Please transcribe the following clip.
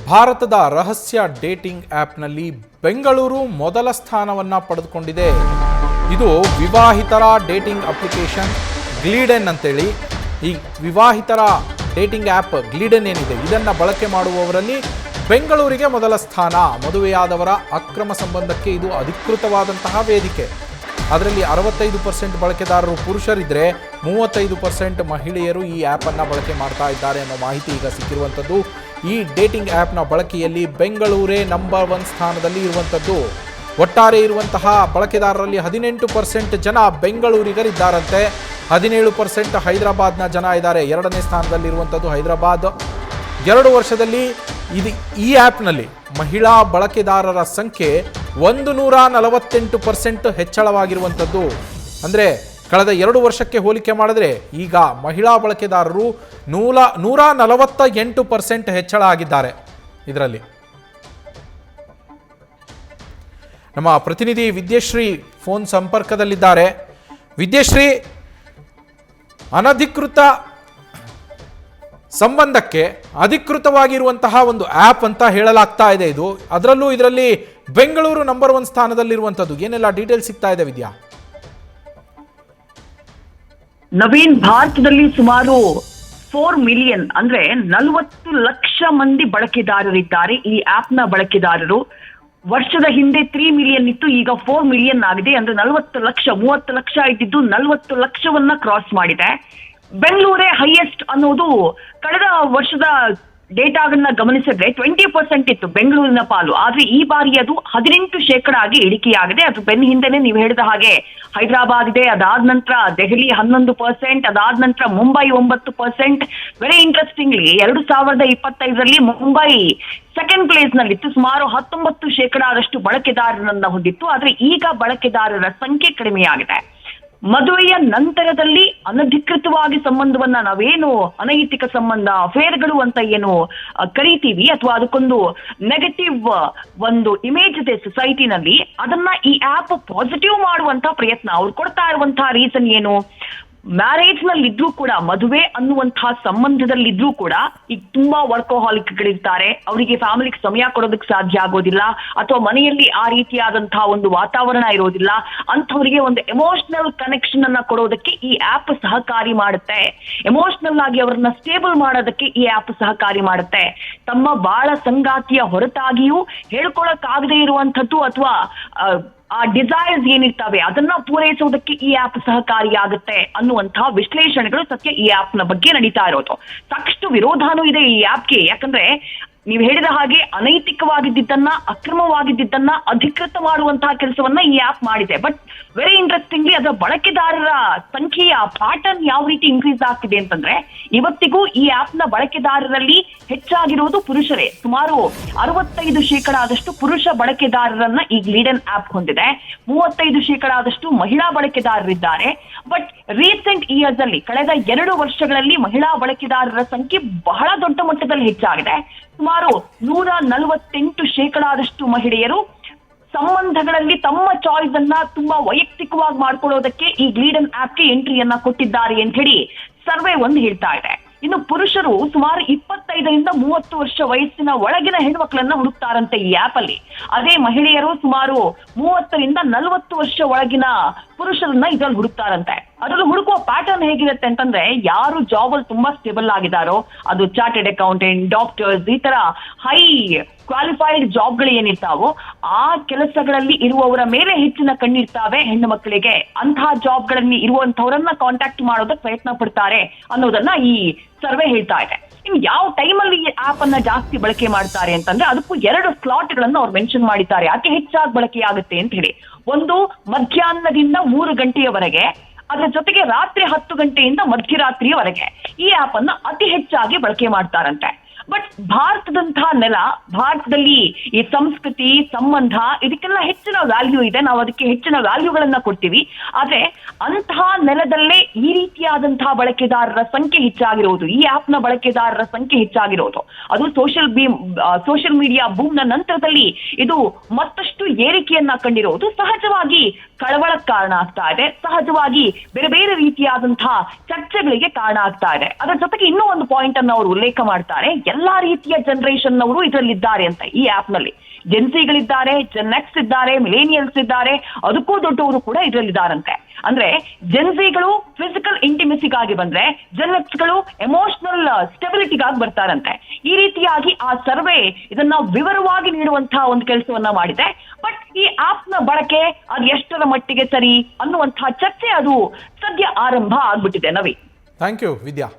ಭಾರತದ ರಹಸ್ಯ ಡೇಟಿಂಗ್ ಆ್ಯಪ್ನಲ್ಲಿ ಬೆಂಗಳೂರು ಮೊದಲ ಸ್ಥಾನವನ್ನು ಪಡೆದುಕೊಂಡಿದೆ. ಇದು ವಿವಾಹಿತರ ಡೇಟಿಂಗ್ ಅಪ್ಲಿಕೇಶನ್ ಗ್ಲೀಡೆನ್ ಅಂತೇಳಿ. ಈ ವಿವಾಹಿತರ ಡೇಟಿಂಗ್ ಆ್ಯಪ್ ಗ್ಲೀಡೆನ್ ಏನಿದೆ ಇದನ್ನು ಬಳಕೆ ಮಾಡುವವರಲ್ಲಿ ಬೆಂಗಳೂರಿಗೆ ಮೊದಲ ಸ್ಥಾನ. ಮದುವೆಯಾದವರ ಅಕ್ರಮ ಸಂಬಂಧಕ್ಕೆ ಇದು ಅಧಿಕೃತವಾದಂತಹ ವೇದಿಕೆ. ಅದರಲ್ಲಿ 65% ಬಳಕೆದಾರರು ಪುರುಷರಿದ್ದರೆ 35% ಮಹಿಳೆಯರು ಈ ಆ್ಯಪನ್ನು ಬಳಕೆ ಮಾಡ್ತಾ ಇದ್ದಾರೆ ಅನ್ನೋ ಮಾಹಿತಿ ಈಗ ಸಿಕ್ಕಿರುವಂಥದ್ದು. ಈ ಡೇಟಿಂಗ್ ಆ್ಯಪ್ನ ಬಳಕೆಯಲ್ಲಿ ಬೆಂಗಳೂರೇ ನಂಬರ್ 1 ಸ್ಥಾನದಲ್ಲಿ ಇರುವಂಥದ್ದು. ಒಟ್ಟಾರೆ ಇರುವಂತಹ ಬಳಕೆದಾರರಲ್ಲಿ 18% ಜನ ಬೆಂಗಳೂರಿಗರಿದ್ದಾರಂತೆ, 17% ಹೈದರಾಬಾದ್ನ ಜನ ಇದ್ದಾರೆ. 2ನೇ ಸ್ಥಾನದಲ್ಲಿರುವಂಥದ್ದು ಹೈದರಾಬಾದ್. 2 ವರ್ಷದಲ್ಲಿ ಈ ಆ್ಯಪ್ನಲ್ಲಿ ಮಹಿಳಾ ಬಳಕೆದಾರರ ಸಂಖ್ಯೆ 148% ಹೆಚ್ಚಳವಾಗಿರುವಂಥದ್ದು. ಅಂದರೆ ಕಳೆದ 2 ವರ್ಷಕ್ಕೆ ಹೋಲಿಕೆ ಮಾಡಿದ್ರೆ ಈಗ ಮಹಿಳಾ ಬಳಕೆದಾರರು 148% ಹೆಚ್ಚಳ ಆಗಿದ್ದಾರೆ. ಇದರಲ್ಲಿ ನಮ್ಮ ಪ್ರತಿನಿಧಿ ವಿದ್ಯಶ್ರೀ ಫೋನ್ ಸಂಪರ್ಕದಲ್ಲಿದ್ದಾರೆ. ವಿದ್ಯಶ್ರೀ, ಅನಧಿಕೃತ ಸಂಬಂಧಕ್ಕೆ ಅಧಿಕೃತವಾಗಿರುವಂತಹ ಒಂದು ಆ್ಯಪ್ ಅಂತ ಹೇಳಲಾಗ್ತಾ ಇದೆ ಇದು. ಇದರಲ್ಲಿ ಬೆಂಗಳೂರು ನಂಬರ್ 1 ಸ್ಥಾನದಲ್ಲಿರುವಂಥದ್ದು. ಏನೆಲ್ಲ ಡೀಟೇಲ್ಸ್ ಸಿಗ್ತಾ ಇದೆ ವಿದ್ಯಾ? ನವೀನ್, ಭಾರತದಲ್ಲಿ ಸುಮಾರು 4 ಮಿಲಿಯನ್ ಅಂದ್ರೆ 40 ಲಕ್ಷ ಮಂದಿ ಬಳಕೆದಾರರಿದ್ದಾರೆ. ಈ ಆಪ್ ನ ಬಳಕೆದಾರರು ವರ್ಷದ ಹಿಂದೆ 3 ಮಿಲಿಯನ್ ಇತ್ತು, ಈಗ 4 ಮಿಲಿಯನ್ ಆಗಿದೆ. ಅಂದ್ರೆ 40 ಲಕ್ಷ, 30 ಲಕ್ಷ ಇದ್ದಿದ್ದು 40 ಲಕ್ಷವನ್ನ ಕ್ರಾಸ್ ಮಾಡಿದೆ. ಬೆಂಗಳೂರೇ ಹೈಯೆಸ್ಟ್ ಅನ್ನೋದು ಕಳೆದ ವರ್ಷದ ಡೇಟಾಗಳನ್ನ ಗಮನಿಸಿದ್ರೆ 20% ಇತ್ತು ಬೆಂಗಳೂರಿನ ಪಾಲು. ಆದ್ರೆ ಈ ಬಾರಿ ಅದು 18% ಆಗಿ ಇಳಿಕೆಯಾಗಿದೆ. ಅದು ಬೆನ್ನ ಹಿಂದೆನೆ ನೀವು ಹೇಳಿದ ಹಾಗೆ ಹೈದರಾಬಾದ್ ಇದೆ, ಅದಾದ ನಂತರ ದೆಹಲಿ 11%, ಅದಾದ ನಂತರ ಮುಂಬೈ 9%. ವೆರಿ ಇಂಟ್ರೆಸ್ಟಿಂಗ್ಲಿ 2025ರಲ್ಲಿ ಮುಂಬೈ ಸೆಕೆಂಡ್ ಪ್ಲೇಸ್ ನಲ್ಲಿತ್ತು, ಸುಮಾರು 19% ಬಳಕೆದಾರರನ್ನ ಹೊಂದಿತ್ತು. ಆದ್ರೆ ಈಗ ಬಳಕೆದಾರರ ಸಂಖ್ಯೆ ಕಡಿಮೆಯಾಗಿದೆ. ಮದುವೆಯ ನಂತರದಲ್ಲಿ ಅನಧಿಕೃತವಾಗಿ ಸಂಬಂಧವನ್ನ ನಾವೇನು ಅನೈತಿಕ ಸಂಬಂಧ, ಅಫೇರ್ಗಳು ಅಂತ ಏನು ಕರಿತೀವಿ, ಅಥವಾ ಅದಕ್ಕೊಂದು ನೆಗೆಟಿವ್ ಒಂದು ಇಮೇಜ್ ಇದೆ ಸೊಸೈಟಿನಲ್ಲಿ, ಅದನ್ನ ಈ ಆಪ್ ಪಾಸಿಟಿವ್ ಮಾಡುವಂತ ಪ್ರಯತ್ನ. ಅವ್ರು ಕೊಡ್ತಾ ಇರುವಂತಹ ರೀಸನ್ ಏನು? ಮ್ಯಾರೇಜ್ ನಲ್ಲಿ ಇದ್ರೂ ಕೂಡ, ಮದುವೆ ಅನ್ನುವಂತಹ ಸಂಬಂಧದಲ್ಲಿದ್ರೂ ಕೂಡ ಈಗ ತುಂಬಾ ವರ್ಕೋಹಾಲಿಕ್ಗಳಿರ್ತಾರೆ, ಅವರಿಗೆ ಫ್ಯಾಮಿಲಿಗೆ ಸಮಯ ಕೊಡೋದಕ್ಕೆ ಸಾಧ್ಯ ಆಗೋದಿಲ್ಲ, ಅಥವಾ ಮನೆಯಲ್ಲಿ ಆ ರೀತಿಯಾದಂತಹ ಒಂದು ವಾತಾವರಣ ಇರೋದಿಲ್ಲ. ಅಂಥವರಿಗೆ ಒಂದು ಎಮೋಷನಲ್ ಕನೆಕ್ಷನ್ ಅನ್ನ ಕೊಡೋದಕ್ಕೆ ಈ ಆಪ್ ಸಹಕಾರಿ ಮಾಡುತ್ತೆ. ಎಮೋಷನಲ್ ಆಗಿ ಅವರನ್ನ ಸ್ಟೇಬಲ್ ಮಾಡೋದಕ್ಕೆ ಈ ಆಪ್ ಸಹಕಾರಿ ಮಾಡುತ್ತೆ. ತಮ್ಮ ಬಾಳ ಸಂಗಾತಿಯ ಹೊರತಾಗಿಯೂ ಹೇಳ್ಕೊಳಕ್ಕಾಗದೇ ಇರುವಂಥದ್ದು ಅಥವಾ ಆ ಡಿಸೈರ್ಸ್ ಏನಿರ್ತವೆ ಅದನ್ನ ಪೂರೈಸೋದಕ್ಕೆ ಈ ಆಪ್ ಸಹಕಾರಿಯಾಗುತ್ತೆ ಅನ್ನುವಂತಹ ವಿಶ್ಲೇಷಣೆಗಳು ಸತ್ಯ ಈ ಆಪ್ ನ ಬಗ್ಗೆ ನಡೀತಾ ಇರೋದು. ಸಾಕಷ್ಟು ವಿರೋಧಾನೂ ಇದೆ ಈ ಆಪ್ಗೆ. ಯಾಕಂದ್ರೆ ನೀವು ಹೇಳಿದ ಹಾಗೆ ಅನೈತಿಕವಾಗಿದ್ದನ್ನ, ಅಕ್ರಮವಾಗಿದ್ದನ್ನ ಅಧಿಕೃತ ಮಾಡುವಂತಹ ಕೆಲಸವನ್ನ ಈ ಆಪ್ ಮಾಡಿದೆ. ಬಟ್ ವೆರಿ ಇಂಟ್ರೆಸ್ಟಿಂಗ್ಲಿ ಅದರ ಬಳಕೆದಾರರ ಸಂಖ್ಯೆಯ ಪ್ಯಾಟರ್ನ್ ಯಾವ ರೀತಿ ಇನ್ಕ್ರೀಸ್ ಆಗ್ತಿದೆ ಅಂತಂದ್ರೆ, ಇವತ್ತಿಗೂ ಈ ಆಪ್ ನ ಬಳಕೆದಾರರಲ್ಲಿ ಹೆಚ್ಚಾಗಿರುವುದು ಪುರುಷರೇ. ಸುಮಾರು 65% ಆದಷ್ಟು ಪುರುಷ ಬಳಕೆದಾರರನ್ನ ಈ ಗ್ಲೀಡೆನ್ ಆಪ್ ಹೊಂದಿದೆ. 35% ಆದಷ್ಟು ಮಹಿಳಾ ಬಳಕೆದಾರರಿದ್ದಾರೆ. ಬಟ್ ರೀಸೆಂಟ್ ಇಯರ್ಸ್ ಅಲ್ಲಿ, ಕಳೆದ 2 ವರ್ಷಗಳಲ್ಲಿ ಮಹಿಳಾ ಬಳಕೆದಾರರ ಸಂಖ್ಯೆ ಬಹಳ ದೊಡ್ಡ ಮಟ್ಟದಲ್ಲಿ ಹೆಚ್ಚಾಗಿದೆ. ಸುಮಾರು 148% ಆದಷ್ಟು ಮಹಿಳೆಯರು ಸಂಬಂಧಗಳಲ್ಲಿ ತಮ್ಮ ಚಾಯ್ಸ್ ಅನ್ನ ತುಂಬಾ ವೈಯಕ್ತಿಕವಾಗಿ ಮಾಡ್ಕೊಳ್ಳೋದಕ್ಕೆ ಈ ಗ್ಲೀಡೆನ್ ಆಪ್ಗೆ ಎಂಟ್ರಿಯನ್ನ ಕೊಟ್ಟಿದ್ದಾರೆ ಅಂತ ಹೇಳಿ ಸರ್ವೆ ಒಂದು ಹೇಳ್ತಾ ಇದೆ. ಇನ್ನು ಪುರುಷರು ಸುಮಾರು 25ರಿಂದ 30 ವರ್ಷ ವಯಸ್ಸಿನ ಒಳಗಿನ ಹೆಣ್ಮಕ್ಳನ್ನ ಹುಡುಕ್ತಾರಂತೆ ಈ ಆಪ್ ಅಲ್ಲಿ. ಅದೇ ಮಹಿಳೆಯರು ಸುಮಾರು 30ರಿಂದ 40 ವರ್ಷ ಒಳಗಿನ ಪುರುಷರನ್ನ ಇದ್ರಲ್ಲಿ ಹುಡುಕ್ತಾರಂತೆ. ಅದರಲ್ಲಿ ಹುಡುಕುವ ಪ್ಯಾಟರ್ನ್ ಹೇಗಿರುತ್ತೆ ಅಂತಂದ್ರೆ, ಯಾರು ಜಾಬ್ ಅಲ್ಲಿ ತುಂಬಾ ಸ್ಟೇಬಲ್ ಆಗಿದಾರೋ, ಅದು ಚಾರ್ಟೆಡ್ ಅಕೌಂಟೆಂಟ್, ಡಾಕ್ಟರ್ಸ್, ಈ ತರ ಹೈ ಕ್ವಾಲಿಫೈಡ್ ಜಾಬ್ಗಳು ಏನಿರ್ತಾವೋ ಆ ಕೆಲಸಗಳಲ್ಲಿ ಇರುವವರ ಮೇಲೆ ಹೆಚ್ಚಿನ ಕಣ್ಣಿರ್ತಾವೆ ಹೆಣ್ಣು ಮಕ್ಕಳಿಗೆ. ಅಂತಹ ಜಾಬ್ಗಳಲ್ಲಿ ಇರುವಂತವರನ್ನ ಕಾಂಟ್ಯಾಕ್ಟ್ ಮಾಡೋದಕ್ಕೆ ಪ್ರಯತ್ನ ಪಡ್ತಾರೆ ಅನ್ನೋದನ್ನ ಈ ಸರ್ವೆ ಹೇಳ್ತಾ ಇದೆ. ಇನ್ನು ಯಾವ ಟೈಮಲ್ಲಿ ಈ ಆಪ್ ಅನ್ನ ಜಾಸ್ತಿ ಬಳಕೆ ಮಾಡ್ತಾರೆ ಅಂತಂದ್ರೆ, ಅದಕ್ಕೂ 2 ಸ್ಲಾಟ್ಗಳನ್ನು ಅವ್ರು ಮೆನ್ಷನ್ ಮಾಡಿದ್ದಾರೆ ಯಾಕೆ ಹೆಚ್ಚಾಗಿ ಬಳಕೆ ಆಗುತ್ತೆ ಅಂತ ಹೇಳಿ. ಒಂದು ಮಧ್ಯಾಹ್ನದಿಂದ 3 ಗಂಟೆಯವರೆಗೆ, ಅದರ ಜೊತೆಗೆ ರಾತ್ರಿ 10 ಗಂಟೆಯಿಂದ ಮಧ್ಯರಾತ್ರಿಯವರೆಗೆ ಈ ಆಪ್ ಅನ್ನ ಅತಿ ಹೆಚ್ಚಾಗಿ ಬಳಕೆ ಮಾಡ್ತಾರಂತೆ. ಬಟ್ ಭಾರತದಂತಹ ನೆಲ, ಭಾರತದಲ್ಲಿ ಈ ಸಂಸ್ಕೃತಿ, ಸಂಬಂಧ ಇದಕ್ಕೆಲ್ಲ ಹೆಚ್ಚಿನ ವ್ಯಾಲ್ಯೂ ಇದೆ. ನಾವು ಅದಕ್ಕೆ ಹೆಚ್ಚಿನ ವ್ಯಾಲ್ಯೂಗಳನ್ನ ಕೊಡ್ತೀವಿ. ಆದ್ರೆ ಅಂತಹ ನೆಲದಲ್ಲೇ ಈ ರೀತಿಯಾದಂತಹ ಬಳಕೆದಾರರ ಸಂಖ್ಯೆ ಹೆಚ್ಚಾಗಿರೋದು, ಈ ಆಪ್ ನ ಬಳಕೆದಾರರ ಸಂಖ್ಯೆ ಹೆಚ್ಚಾಗಿರೋದು, ಅದು ಸೋಷಿಯಲ್ ಮೀಡಿಯಾ ಬೂಮ್ ನ ನಂತರದಲ್ಲಿ ಇದು ಮತ್ತಷ್ಟು ಏರಿಕೆಯನ್ನ ಕಂಡಿರೋದು ಸಹಜವಾಗಿ ಕಳವಳಕ್ಕೆ ಕಾರಣ ಆಗ್ತಾ ಇದೆ. ಸಹಜವಾಗಿ ಬೇರೆ ಬೇರೆ ರೀತಿಯಾದಂತಹ ಚರ್ಚೆಗಳಿಗೆ ಕಾರಣ ಆಗ್ತಾ ಇದೆ. ಅದರ ಜೊತೆಗೆ ಇನ್ನೂ ಒಂದು ಪಾಯಿಂಟ್ ಅನ್ನು ಅವರು ಉಲ್ಲೇಖ ಮಾಡ್ತಾರೆ. ಎಲ್ಲಾ ರೀತಿಯ ಜನರೇಷನ್ ನವರು ಇದರಲ್ಲಿದ್ದಾರೆ ಅಂತ ಈ ಆಪ್ ನಲ್ಲಿ. ಜೆನ್ಸಿಗಳಿದ್ದಾರೆ, ಜೆನ್ಎಕ್ಸ್ ಇದ್ದಾರೆ, ಮಿಲೇನಿಯಲ್ಸ್ ಇದ್ದಾರೆ, ಅದಕ್ಕೂ ದೊಡ್ಡವರು ಕೂಡ ಇದರಲ್ಲಿದ್ದಾರಂತೆ. ಅಂದ್ರೆ ಜೆನ್ಸಿಗಳು ಫಿಸಿಕಲ್ ಇಂಟಿಮೆಸಿಗಾಗಿ ಬಂದ್ರೆ ಜೆನ್ಎಕ್ಸ್ಗಳು ಎಮೋಷನಲ್ ಸ್ಟೆಬಿಲಿಟಿಗಾಗಿ ಬರ್ತಾರಂತೆ. ಈ ರೀತಿಯಾಗಿ ಆ ಸರ್ವೆ ಇದನ್ನ ವಿವರವಾಗಿ ನೀಡುವಂತಹ ಒಂದು ಕೆಲಸವನ್ನ ಮಾಡಿದೆ. ಬಟ್ ಈ ಆಪ್ ನ ಬಳಕೆ ಅದು ಎಷ್ಟರ ಮಟ್ಟಿಗೆ ಸರಿ ಅನ್ನುವಂತಹ ಚರ್ಚೆ ಅದು ಸದ್ಯ ಆರಂಭ ಆಗ್ಬಿಟ್ಟಿದೆ. ನವಿ, ಥ್ಯಾಂಕ್ ಯು ವಿದ್ಯಾ.